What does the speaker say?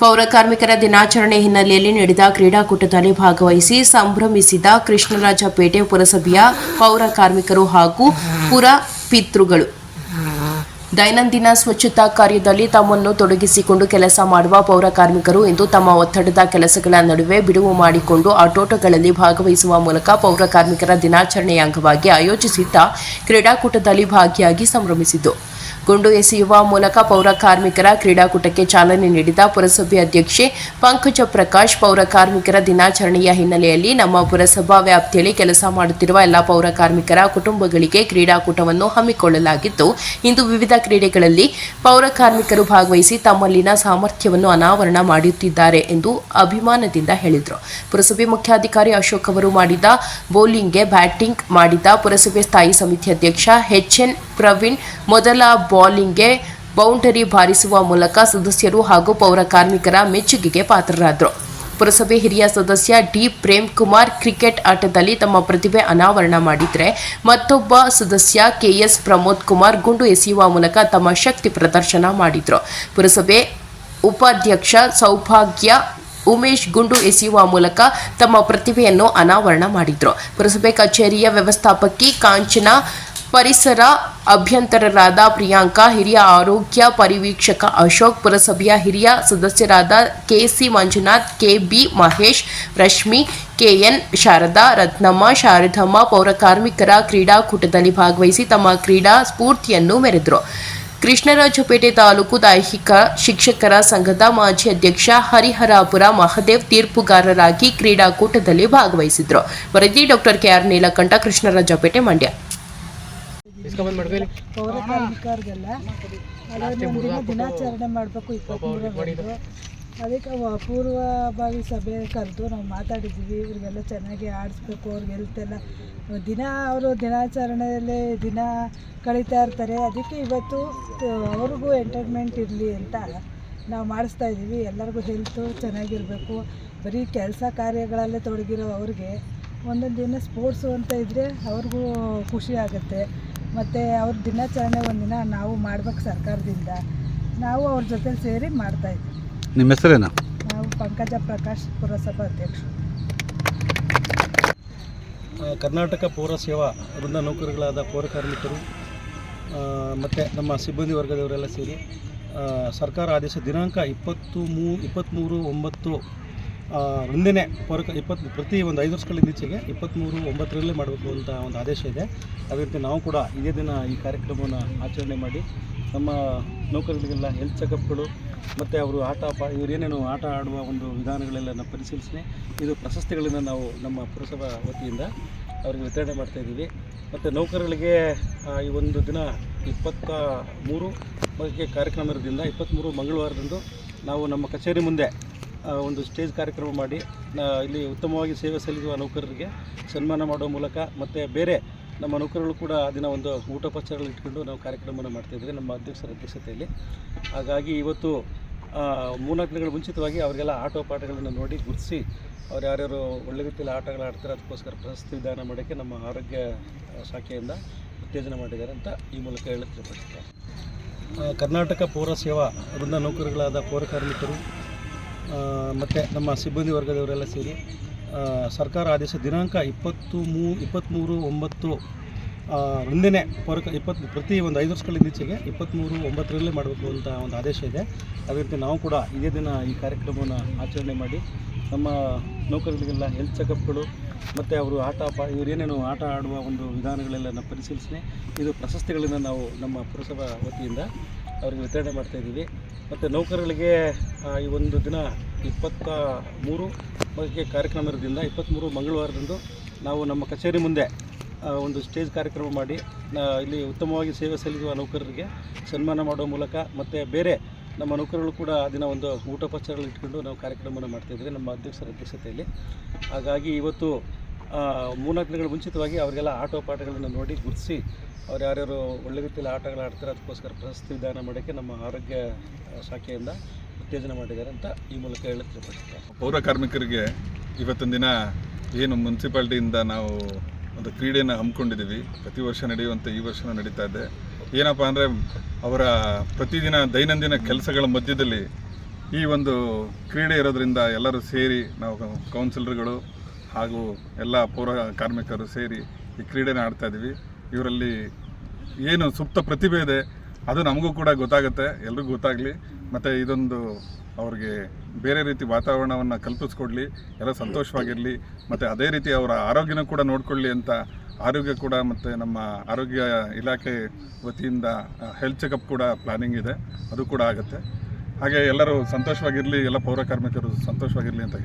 ಪೌರ ಕಾರ್ಮಿಕರ ದಿನಾಚರಣೆ ಹಿನ್ನೆಲೆಯಲ್ಲಿ ನಡೆದ ಕ್ರೀಡಾಕೂಟದಲ್ಲಿ ಭಾಗವಹಿಸಿ ಸಂಭ್ರಮಿಸಿದ ಕೃಷ್ಣರಾಜಪೇಟೆ ಪುರಸಭೆಯ ಪೌರ ಕಾರ್ಮಿಕರು ಹಾಗೂ ಪುರಪಿತೃಗಳು. ದೈನಂದಿನ ಸ್ವಚ್ಛತಾ ಕಾರ್ಯದಲ್ಲಿ ತಮ್ಮನ್ನು ತೊಡಗಿಸಿಕೊಂಡು ಕೆಲಸ ಮಾಡುವ ಪೌರ ಕಾರ್ಮಿಕರು ಇಂದು ತಮ್ಮ ಒತ್ತಡದ ಕೆಲಸಗಳ ನಡುವೆ ಬಿಡುವು ಮಾಡಿಕೊಂಡು ಆಟೋಟಗಳಲ್ಲಿ ಭಾಗವಹಿಸುವ ಮೂಲಕ ಪೌರ ಕಾರ್ಮಿಕರ ದಿನಾಚರಣೆಯ ಅಂಗವಾಗಿ ಆಯೋಜಿಸಿದ್ದ ಕ್ರೀಡಾಕೂಟದಲ್ಲಿ ಭಾಗಿಯಾಗಿ ಸಂಭ್ರಮಿಸಿದ್ದು. ಗುಂಡು ಎಸೆಯುವ ಮೂಲಕ ಪೌರ ಕಾರ್ಮಿಕರ ಕ್ರೀಡಾಕೂಟಕ್ಕೆ ಚಾಲನೆ ನೀಡಿದ ಪುರಸಭೆ ಅಧ್ಯಕ್ಷೆ ಪಂಕಜ ಪ್ರಕಾಶ್, ಪೌರ ಕಾರ್ಮಿಕರ ದಿನಾಚರಣೆಯ ಹಿನ್ನೆಲೆಯಲ್ಲಿ ನಮ್ಮ ಪುರಸಭಾ ವ್ಯಾಪ್ತಿಯಲ್ಲಿ ಕೆಲಸ ಮಾಡುತ್ತಿರುವ ಎಲ್ಲ ಪೌರ ಕಾರ್ಮಿಕರ ಕುಟುಂಬಗಳಿಗೆ ಕ್ರೀಡಾಕೂಟವನ್ನು ಹಮ್ಮಿಕೊಳ್ಳಲಾಗಿದ್ದು, ಇಂದು ವಿವಿಧ ಕ್ರೀಡೆಗಳಲ್ಲಿ ಪೌರ ಕಾರ್ಮಿಕರು ಭಾಗವಹಿಸಿ ತಮ್ಮಲ್ಲಿನ ಸಾಮರ್ಥ್ಯವನ್ನು ಅನಾವರಣ ಮಾಡುತ್ತಿದ್ದಾರೆ ಎಂದು ಅಭಿಮಾನದಿಂದ ಹೇಳಿದರು. ಪುರಸಭೆ ಮುಖ್ಯಾಧಿಕಾರಿ ಅಶೋಕ್ ಅವರು ಮಾಡಿದ ಬೌಲಿಂಗ್ಗೆ ಬ್ಯಾಟಿಂಗ್ ಮಾಡಿದ ಪುರಸಭೆ ಸ್ಥಾಯಿ ಸಮಿತಿ ಅಧ್ಯಕ್ಷ ಎಚ್.ಎನ್. ಪ್ರವೀಣ್ ಮೊದಲ ಬೌಲಿಂಗ್ಗೆ ಬೌಂಡರಿ ಬಾರಿಸುವ ಮೂಲಕ ಸದಸ್ಯರು ಹಾಗೂ ಪೌರ ಕಾರ್ಮಿಕರ ಮೆಚ್ಚುಗೆಗೆ ಪಾತ್ರರಾದರು. ಪುರಸಭೆ ಹಿರಿಯ ಸದಸ್ಯ ಡಿ. ಪ್ರೇಮ್ ಕುಮಾರ್ ಕ್ರಿಕೆಟ್ ಆಟದಲ್ಲಿ ತಮ್ಮ ಪ್ರತಿಭೆ ಅನಾವರಣ ಮಾಡಿದರೆ, ಮತ್ತೊಬ್ಬ ಸದಸ್ಯ ಕೆ.ಎಸ್. ಪ್ರಮೋದ್ ಕುಮಾರ್ ಗುಂಡು ಎಸೆಯುವ ಮೂಲಕ ತಮ್ಮ ಶಕ್ತಿ ಪ್ರದರ್ಶನ ಮಾಡಿದರು. ಪುರಸಭೆ ಉಪಾಧ್ಯಕ್ಷ ಸೌಭಾಗ್ಯ ಉಮೇಶ್ ಗುಂಡು ಎಸೆಯುವ ಮೂಲಕ ತಮ್ಮ ಪ್ರತಿಭೆಯನ್ನು ಅನಾವರಣ ಮಾಡಿದರು. ಪುರಸಭೆ ಕಚೇರಿಯ ವ್ಯವಸ್ಥಾಪಕಿ ಕಾಂಚನ, ಪರಿಸರ ಅಭಿಯಂತರರಾದ ಪ್ರಿಯಾಂಕಾ, ಹಿರಿಯ ಆರೋಗ್ಯ ಪರಿವೀಕ್ಷಕ ಅಶೋಕ್, ಪುರಸಭೆಯ ಹಿರಿಯ ಸದಸ್ಯರಾದ ಕೆ.ಸಿ. ಮಂಜುನಾಥ್, ಕೆ.ಬಿ. ಮಹೇಶ್, ರಶ್ಮಿ, ಕೆ.ಎನ್. ಶಾರದಾ, ರತ್ನಮ್ಮ, ಶಾರದಮ್ಮ ಪೌರ ಕಾರ್ಮಿಕರ ಕ್ರೀಡಾಕೂಟದಲ್ಲಿ ಭಾಗವಹಿಸಿ ತಮ್ಮ ಕ್ರೀಡಾ ಸ್ಫೂರ್ತಿಯನ್ನು ಮೆರೆದರು. ಕೃಷ್ಣರಾಜಪೇಟೆ ತಾಲೂಕು ದೈಹಿಕ ಶಿಕ್ಷಕರ ಸಂಘದ ಮಾಜಿ ಅಧ್ಯಕ್ಷ ಹರಿಹರಾಪುರ ಮಹದೇವ್ ತೀರ್ಪುಗಾರರಾಗಿ ಕ್ರೀಡಾಕೂಟದಲ್ಲಿ ಭಾಗವಹಿಸಿದರು. ವರದಿ ಡಾಕ್ಟರ್ ಕೆ.ಆರ್. ನೀಲಕಂಠ, ಕೃಷ್ಣರಾಜಪೇಟೆ, ಮಂಡ್ಯ. ಪೌರ ಕಾರ್ಮಿಕರಿಗೆಲ್ಲ ದಿನಾಚರಣೆ ಮಾಡಬೇಕು 23 ಅದಕ್ಕೆ ಪೂರ್ವಭಾವಿ ಸಭೆ ಕರೆದು ನಾವು ಮಾತಾಡಿದ್ದೀವಿ. ಇವ್ರಿಗೆಲ್ಲ ಚೆನ್ನಾಗಿ ಆಡಿಸ್ಬೇಕು, ಅವ್ರಿಗೆ ಹೆಲ್ತೆಲ್ಲ ದಿನ ಅವರು ದಿನಾಚರಣೆಯಲ್ಲಿ ದಿನ ಕಳೀತಾ ಇರ್ತಾರೆ. ಅದಕ್ಕೆ ಇವತ್ತು ಅವ್ರಿಗೂ ಎಂಟರ್ಟೈನ್ಮೆಂಟ್ ಇರಲಿ ಅಂತ ನಾವು ಮಾಡಿಸ್ತಾ ಇದ್ದೀವಿ. ಎಲ್ಲರಿಗೂ ಹೆಲ್ತು ಚೆನ್ನಾಗಿರಬೇಕು. ಬರೀ ಕೆಲಸ ಕಾರ್ಯಗಳಲ್ಲೇ ತೊಡಗಿರೋ ಅವ್ರಿಗೆ ಒಂದೊಂದು ದಿನ ಸ್ಪೋರ್ಟ್ಸು ಅಂತ ಇದ್ದರೆ ಅವ್ರಿಗೂ ಖುಷಿ ಆಗುತ್ತೆ. ಮತ್ತು ಅವ್ರ ದಿನಾಚರಣೆ ಒಂದಿನ ನಾವು ಮಾಡ್ಬೇಕು ಸರ್ಕಾರದಿಂದ. ನಾವು ಅವ್ರ ಜೊತೆ ಸೇರಿ ಮಾಡ್ತಾಯಿದ್ದೀವಿ. ನಿಮ್ಮ ಹೆಸರೇನು? ನಾವು ಪಂಕಜ ಪ್ರಕಾಶ್, ಪುರಸಭಾ ಅಧ್ಯಕ್ಷರು. ಕರ್ನಾಟಕ ಪೌರ ಸೇವಾ ವೃಂದ ನೌಕರರುಗಳಾದ ಪೌರ ಕಾರ್ಮಿಕರು ಮತ್ತು ನಮ್ಮ ಸಿಬ್ಬಂದಿ ವರ್ಗದವರೆಲ್ಲ ಸೇರಿ ಸರ್ಕಾರ ಆದೇಶ ದಿನಾಂಕ 23/9 ಒಂದೇ ಪ್ರತಿ ಒಂದು 5 ವರ್ಷಗಳಿಂದ ಈಚೆಗೆ 23/9 ಮಾಡಬೇಕು ಅಂತ ಒಂದು ಆದೇಶ ಇದೆ. ಅದೇ ರೀತಿ ನಾವು ಕೂಡ ಇದೇ ದಿನ ಈ ಕಾರ್ಯಕ್ರಮವನ್ನು ಆಚರಣೆ ಮಾಡಿ ನಮ್ಮ ನೌಕರರಿಗೆಲ್ಲ ಹೆಲ್ತ್ ಚೆಕಪ್ಗಳು ಮತ್ತು ಅವರು ಇವರೇನೇನು ಆಟ ಆಡುವ ಒಂದು ವಿಧಾನಗಳೆಲ್ಲ ಪರಿಶೀಲಿಸಿ ಇದು ಪ್ರಶಸ್ತಿಗಳನ್ನು ನಾವು ನಮ್ಮ ಪುರಸಭಾ ವತಿಯಿಂದ ಅವರಿಗೆ ವಿತರಣೆ ಮಾಡ್ತಾಯಿದ್ದೀವಿ. ಮತ್ತು ನೌಕರರಿಗೆ ಈ ಒಂದು ದಿನ 23 ಕಾರ್ಯಕ್ರಮ ಇರೋದ್ರಿಂದ 23 ಮಂಗಳವಾರದಂದು ನಾವು ನಮ್ಮ ಕಚೇರಿ ಮುಂದೆ ಒಂದು ಸ್ಟೇಜ್ ಕಾರ್ಯಕ್ರಮ ಮಾಡಿ ಇಲ್ಲಿ ಉತ್ತಮವಾಗಿ ಸೇವೆ ಸಲ್ಲಿಸುವ ನೌಕರರಿಗೆ ಸನ್ಮಾನ ಮಾಡುವ ಮೂಲಕ ಮತ್ತು ಬೇರೆ ನಮ್ಮ ನೌಕರರು ಕೂಡ ದಿನ ಒಂದು ಊಟೋಪಚಾರಗಳು ಇಟ್ಕೊಂಡು ನಾವು ಕಾರ್ಯಕ್ರಮವನ್ನು ಮಾಡ್ತಾಯಿದ್ದೀವಿ ನಮ್ಮ ಅಧ್ಯಕ್ಷರ ಅಧ್ಯಕ್ಷತೆಯಲ್ಲಿ. ಹಾಗಾಗಿ ಇವತ್ತು 3-4 ದಿನಗಳ ಮುಂಚಿತವಾಗಿ ಅವರಿಗೆಲ್ಲ ಆಟೋಪಾಠಗಳನ್ನು ನೋಡಿ ಗುರುತಿಸಿ ಅವ್ರು ಯಾರ್ಯಾರು ಒಳ್ಳೆ ರೀತಿಯಲ್ಲಿ ಆಟಗಳು ಆಡ್ತಾರೆ ಅದಕ್ಕೋಸ್ಕರ ಪ್ರಶಸ್ತಿ ವಿಧಾನ ಮಾಡೋಕ್ಕೆ ನಮ್ಮ ಆರೋಗ್ಯ ಶಾಖೆಯಿಂದ ಉತ್ತೇಜನ ಮಾಡಿದ್ದಾರೆ ಅಂತ ಈ ಮೂಲಕ ಹೇಳಕ್ಕೆ ಇಷ್ಟಪಡ್ತಾರೆ. ಕರ್ನಾಟಕ ಪೌರ ಸೇವಾ ವೃಂದ ನೌಕರರುಗಳಾದ ಪೌರ ಕಾರ್ಮಿಕರು ಮತ್ತು ನಮ್ಮ ಸಿಬ್ಬಂದಿ ವರ್ಗದವರೆಲ್ಲ ಸೇರಿ ಸರ್ಕಾರ ಆದೇಶ ದಿನಾಂಕ 23/9 ಒಂದೇ ಪ್ರತಿ ಒಂದು 5 ವರ್ಷಗಳಿಂದ ಈಚೆಗೆ 23/9 ಮಾಡಬೇಕು ಅಂತ ಒಂದು ಆದೇಶ ಇದೆ. ಅದೇ ರೀತಿ ನಾವು ಕೂಡ ಇದೇ ದಿನ ಈ ಕಾರ್ಯಕ್ರಮವನ್ನು ಆಚರಣೆ ಮಾಡಿ ನಮ್ಮ ನೌಕರರಿಗೆಲ್ಲ ಹೆಲ್ತ್ ಚೆಕಪ್ಗಳು ಮತ್ತು ಅವರು ಇವರೇನೇನು ಆಟ ಆಡುವ ಒಂದು ವಿಧಾನಗಳೆಲ್ಲ ಪರಿಶೀಲಿಸಿ ಇದು ಪ್ರಶಸ್ತಿಗಳನ್ನು ನಾವು ನಮ್ಮ ಪುರಸಭಾ ವತಿಯಿಂದ ಅವರಿಗೆ ವಿತರಣೆ ಮಾಡ್ತಾಯಿದ್ದೀವಿ. ಮತ್ತು ನೌಕರರಿಗೆ ಈ ಒಂದು ದಿನ 23 ಕಾರ್ಯಕ್ರಮ ಇರೋದ್ರಿಂದ 23 ಮಂಗಳವಾರದಂದು ನಾವು ನಮ್ಮ ಕಚೇರಿ ಮುಂದೆ ಒಂದು ಸ್ಟೇಜ್ ಕಾರ್ಯಕ್ರಮ ಮಾಡಿ ಇಲ್ಲಿ ಉತ್ತಮವಾಗಿ ಸೇವೆ ಸಲ್ಲಿಸುವ ನೌಕರರಿಗೆ ಸನ್ಮಾನ ಮಾಡುವ ಮೂಲಕ ಮತ್ತು ಬೇರೆ ನಮ್ಮ ನೌಕರರು ಕೂಡ ದಿನ ಒಂದು ಊಟೋಪಚಾರಗಳು ಇಟ್ಕೊಂಡು ನಾವು ಕಾರ್ಯಕ್ರಮವನ್ನು ಮಾಡ್ತಾಯಿದ್ದೀವಿ ನಮ್ಮ ಅಧ್ಯಕ್ಷರ ಅಧ್ಯಕ್ಷತೆಯಲ್ಲಿ. ಹಾಗಾಗಿ ಇವತ್ತು 3-4 ದಿನಗಳ ಮುಂಚಿತವಾಗಿ ಅವರಿಗೆಲ್ಲ ಆಟೋಪಾಠಗಳನ್ನು ನೋಡಿ ಗುರುತಿಸಿ ಅವ್ರು ಯಾರ್ಯಾರು ಒಳ್ಳೆ ರೀತಿಯಲ್ಲಿ ಆಟಗಳು ಆಡ್ತಾರೆ ಅದಕ್ಕೋಸ್ಕರ ಪ್ರಶಸ್ತಿ ವಿಧಾನ ಮಾಡೋಕ್ಕೆ ನಮ್ಮ ಆರೋಗ್ಯ ಶಾಖೆಯಿಂದ ಉತ್ತೇಜನ ಮಾಡಿದ್ದಾರೆ ಅಂತ ಈ ಮೂಲಕ ಹೇಳಕ್ಕೆ ಇಷ್ಟಪಡ್ತಾರೆ. ಪೌರ ಕಾರ್ಮಿಕರಿಗೆ ಇವತ್ತಿನ ದಿನ ಏನು ಮುನ್ಸಿಪಾಲ್ಟಿಯಿಂದ ನಾವು ಒಂದು ಕ್ರೀಡೆಯನ್ನು ಹಮ್ಮಿಕೊಂಡಿದ್ದೀವಿ. ಪ್ರತಿ ವರ್ಷ ನಡೆಯುವಂಥ ಈ ವರ್ಷವೂ ನಡೀತಾ ಇದೆ. ಏನಪ್ಪ ಅಂದರೆ ಅವರ ಪ್ರತಿದಿನ ದೈನಂದಿನ ಕೆಲಸಗಳ ಮಧ್ಯದಲ್ಲಿ ಈ ಒಂದು ಕ್ರೀಡೆ ಇರೋದ್ರಿಂದ ಎಲ್ಲರೂ ಸೇರಿ ನಾವು ಕೌನ್ಸಿಲರ್ಗಳು ಹಾಗೂ ಎಲ್ಲ ಪೌರ ಕಾರ್ಮಿಕರು ಸೇರಿ ಈ ಕ್ರೀಡೆನ ಆಡ್ತಾ ಇದ್ದೀವಿ. ಇವರಲ್ಲಿ ಏನು ಸುಪ್ತ ಪ್ರತಿಭೆ ಇದೆ ಅದು ನಮಗೂ ಕೂಡ ಗೊತ್ತಾಗುತ್ತೆ, ಎಲ್ರಿಗೂ ಗೊತ್ತಾಗಲಿ. ಮತ್ತು ಇದೊಂದು ಅವ್ರಿಗೆ ಬೇರೆ ರೀತಿ ವಾತಾವರಣವನ್ನು ಕಲ್ಪಿಸ್ಕೊಡ್ಲಿ, ಎಲ್ಲ ಸಂತೋಷವಾಗಿರಲಿ, ಮತ್ತು ಅದೇ ರೀತಿ ಅವರ ಆರೋಗ್ಯನೂ ಕೂಡ ನೋಡಿಕೊಳ್ಳಿ ಅಂತ ಆರೋಗ್ಯ ಕೂಡ ಮತ್ತು ನಮ್ಮ ಆರೋಗ್ಯ ಇಲಾಖೆ ವತಿಯಿಂದ ಹೆಲ್ತ್ ಚೆಕಪ್ ಕೂಡ ಪ್ಲಾನಿಂಗ್ ಇದೆ, ಅದು ಕೂಡ ಆಗುತ್ತೆ. ಹಾಗೆ ಎಲ್ಲರೂ ಸಂತೋಷವಾಗಿರಲಿ, ಎಲ್ಲ ಪೌರ ಕಾರ್ಮಿಕರು ಸಂತೋಷವಾಗಿರಲಿ ಅಂತ ಹೇಳಿ